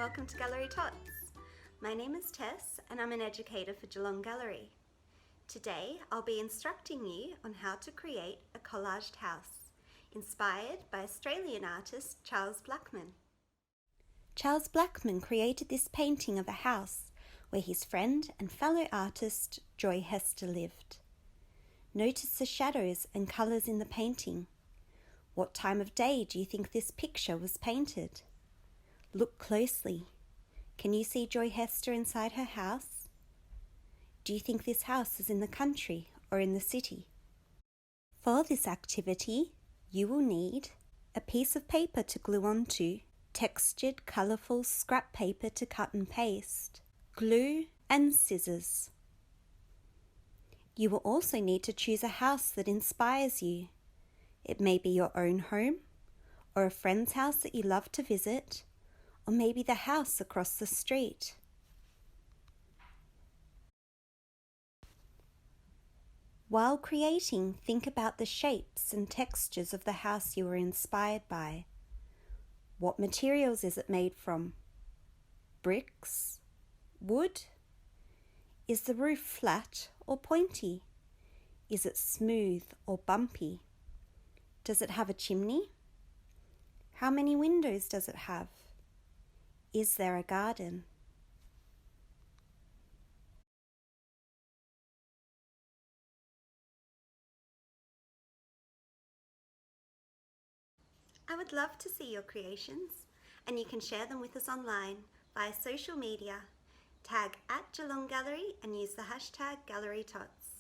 welcome to Gallery Tots. My name is Tess and I'm an educator for Geelong Gallery. Today I'll be instructing you on how to create a collaged house, inspired by Australian artist Charles Blackman. Charles Blackman created this painting of a house where his friend and fellow artist Joy Hester lived. Notice the shadows and colours in the painting. What time of day do you think this picture was painted? Look closely. Can you see Joy Hester inside her house? Do you think this house is in the country or in the city? For this activity, you will need a piece of paper to glue onto, textured, colourful scrap paper to cut and paste, glue and scissors. You will also need to choose a house that inspires you. It may be your own home, or a friend's house that you love to visit, or maybe the house across the street. While creating, think about the shapes and textures of the house you were inspired by. What materials is it made from? Bricks? Wood? Is the roof flat or pointy? Is it smooth or bumpy? Does it have a chimney? How many windows does it have? Is there a garden? I would love to see your creations, and you can share them with us online via social media. Tag @Geelong Gallery and use the hashtag GalleryTots.